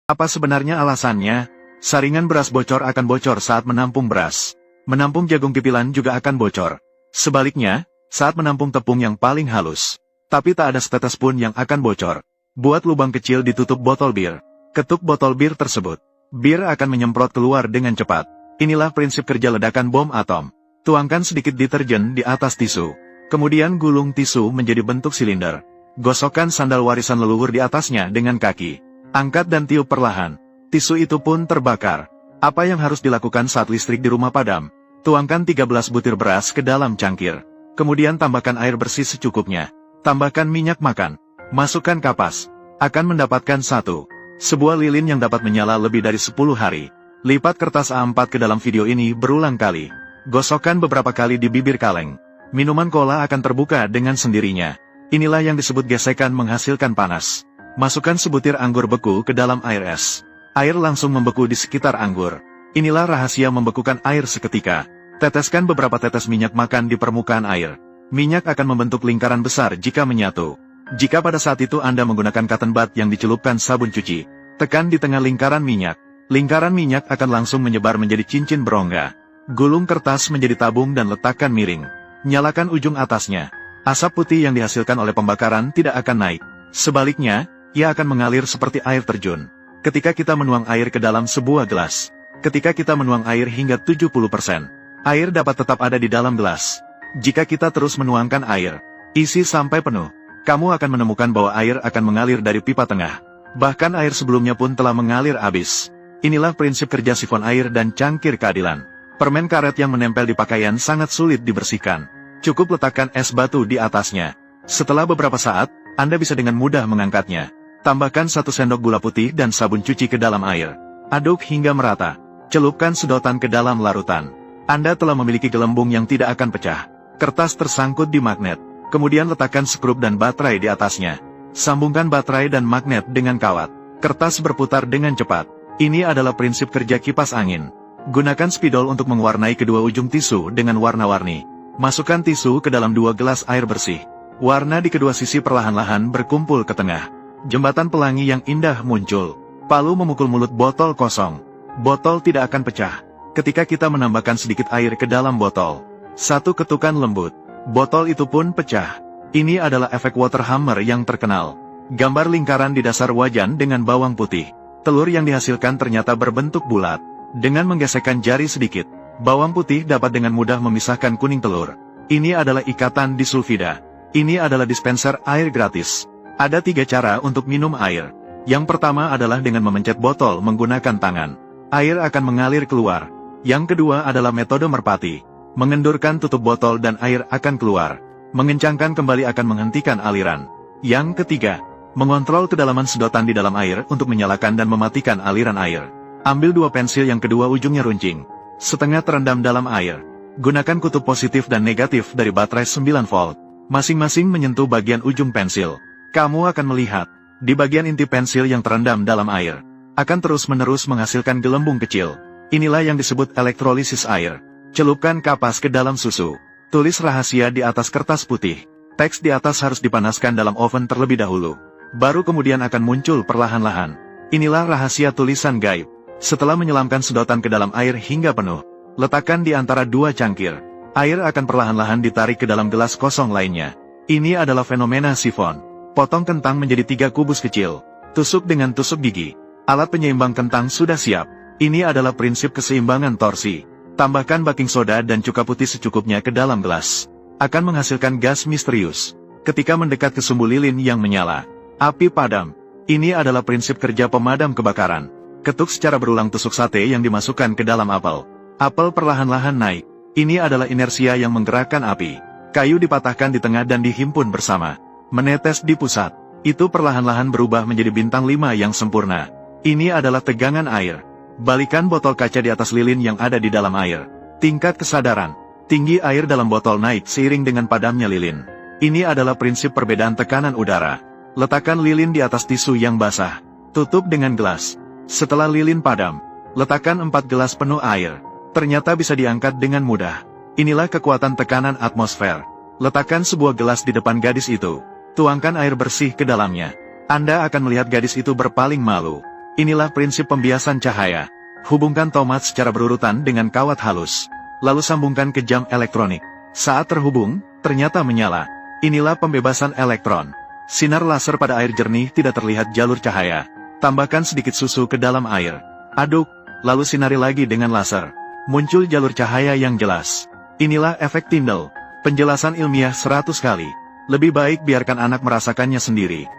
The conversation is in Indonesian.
Apa sebenarnya alasannya? Saringan beras bocor akan bocor saat menampung beras. Menampung jagung pipilan juga akan bocor. Sebaliknya, saat menampung tepung yang paling halus. Tapi tak ada setetes pun yang akan bocor. Buat lubang kecil di tutup botol bir. Ketuk botol bir tersebut. Bir akan menyemprot keluar dengan cepat. Inilah prinsip kerja ledakan bom atom. Tuangkan sedikit deterjen di atas tisu. Kemudian gulung tisu menjadi bentuk silinder. Gosokkan sandal warisan leluhur di atasnya dengan kaki. Angkat dan tiup perlahan. Tisu itu pun terbakar. Apa yang harus dilakukan saat listrik di rumah padam? Tuangkan 13 butir beras ke dalam cangkir. Kemudian tambahkan air bersih secukupnya. Tambahkan minyak makan. Masukkan kapas. Akan mendapatkan sebuah lilin yang dapat menyala lebih dari 10 hari. Lipat kertas A4 ke dalam video ini berulang kali. Gosokkan beberapa kali di bibir kaleng. Minuman cola akan terbuka dengan sendirinya. Inilah yang disebut gesekan menghasilkan panas. Masukkan sebutir anggur beku ke dalam air es. Air langsung membeku di sekitar anggur. Inilah rahasia membekukan air seketika. Teteskan beberapa tetes minyak makan di permukaan air. Minyak akan membentuk lingkaran besar jika menyatu. Jika pada saat itu Anda menggunakan cotton bud yang dicelupkan sabun cuci, tekan di tengah lingkaran minyak. Lingkaran minyak akan langsung menyebar menjadi cincin berongga. Gulung kertas menjadi tabung dan letakkan miring. Nyalakan ujung atasnya. Asap putih yang dihasilkan oleh pembakaran tidak akan naik. Sebaliknya, ia akan mengalir seperti air terjun. Ketika kita menuang air ke dalam sebuah gelas. Ketika kita menuang air hingga 70%, air dapat tetap ada di dalam gelas. Jika kita terus menuangkan air, isi sampai penuh, kamu akan menemukan bahwa air akan mengalir dari pipa tengah. Bahkan air sebelumnya pun telah mengalir habis. Inilah prinsip kerja sifon air dan cangkir keadilan. Permen karet yang menempel di pakaian sangat sulit dibersihkan. Cukup letakkan es batu di atasnya. Setelah beberapa saat, Anda bisa dengan mudah mengangkatnya. Tambahkan 1 sendok gula putih dan sabun cuci ke dalam air. Aduk hingga merata. Celupkan sedotan ke dalam larutan. Anda telah memiliki gelembung yang tidak akan pecah. Kertas tersangkut di magnet. Kemudian letakkan skrup dan baterai di atasnya. Sambungkan baterai dan magnet dengan kawat. Kertas berputar dengan cepat. Ini adalah prinsip kerja kipas angin. Gunakan spidol untuk mewarnai kedua ujung tisu dengan warna-warni. Masukkan tisu ke dalam 2 gelas air bersih. Warna di kedua sisi perlahan-lahan berkumpul ke tengah. Jembatan pelangi yang indah muncul. Palu memukul mulut botol kosong. Botol tidak akan pecah. Ketika kita menambahkan sedikit air ke dalam botol. 1 ketukan lembut. Botol itu pun pecah. Ini adalah efek water hammer yang terkenal. Gambar lingkaran di dasar wajan dengan bawang putih. Telur yang dihasilkan ternyata berbentuk bulat. Dengan menggesekkan jari sedikit, bawang putih dapat dengan mudah memisahkan kuning telur. Ini adalah ikatan disulfida. Ini adalah dispenser air gratis. Ada 3 cara untuk minum air. Yang pertama adalah dengan memencet botol menggunakan tangan. Air akan mengalir keluar. Yang kedua adalah metode merpati. Mengendurkan tutup botol dan air akan keluar. Mengencangkan kembali akan menghentikan aliran. Yang ketiga, mengontrol kedalaman sedotan di dalam air untuk menyalakan dan mematikan aliran air. Ambil 2 pensil yang kedua ujungnya runcing. Setengah terendam dalam air. Gunakan kutub positif dan negatif dari baterai 9 volt. Masing-masing menyentuh bagian ujung pensil. Kamu akan melihat, di bagian inti pensil yang terendam dalam air, akan terus-menerus menghasilkan gelembung kecil. Inilah yang disebut elektrolisis air. Celupkan kapas ke dalam susu. Tulis rahasia di atas kertas putih. Teks di atas harus dipanaskan dalam oven terlebih dahulu. Baru kemudian akan muncul perlahan-lahan. Inilah rahasia tulisan gaib. Setelah menyelamkan sedotan ke dalam air hingga penuh, letakkan di antara 2 cangkir. Air akan perlahan-lahan ditarik ke dalam gelas kosong lainnya. Ini adalah fenomena sifon. Potong kentang menjadi 3 kubus kecil. Tusuk dengan tusuk gigi. Alat penyeimbang kentang sudah siap. Ini adalah prinsip keseimbangan torsi. Tambahkan baking soda dan cuka putih secukupnya ke dalam gelas. Akan menghasilkan gas misterius. Ketika mendekat ke sumbu lilin yang menyala, api padam. Ini adalah prinsip kerja pemadam kebakaran. Ketuk secara berulang tusuk sate yang dimasukkan ke dalam apel. Apel perlahan-lahan naik. Ini adalah inersia yang menggerakkan api. Kayu dipatahkan di tengah dan dihimpun bersama. Menetes di pusat. Itu perlahan-lahan berubah menjadi bintang 5 yang sempurna. Ini adalah tegangan air. Balikan botol kaca di atas lilin yang ada di dalam air. Tingkat kesadaran. Tinggi air dalam botol naik seiring dengan padamnya lilin. Ini adalah prinsip perbedaan tekanan udara. Letakkan lilin di atas tisu yang basah. Tutup dengan gelas. Setelah lilin padam, letakkan 4 gelas penuh air. Ternyata bisa diangkat dengan mudah. Inilah kekuatan tekanan atmosfer. Letakkan sebuah gelas di depan gadis itu. Tuangkan air bersih ke dalamnya. Anda akan melihat gadis itu berpaling malu. Inilah prinsip pembiasan cahaya. Hubungkan tomat secara berurutan dengan kawat halus. Lalu sambungkan ke jam elektronik. Saat terhubung, ternyata menyala. Inilah pembebasan elektron. Sinar laser pada air jernih tidak terlihat jalur cahaya. Tambahkan sedikit susu ke dalam air. Aduk, lalu sinari lagi dengan laser. Muncul jalur cahaya yang jelas. Inilah efek Tyndall. Penjelasan ilmiah 100 kali. Lebih baik biarkan anak merasakannya sendiri.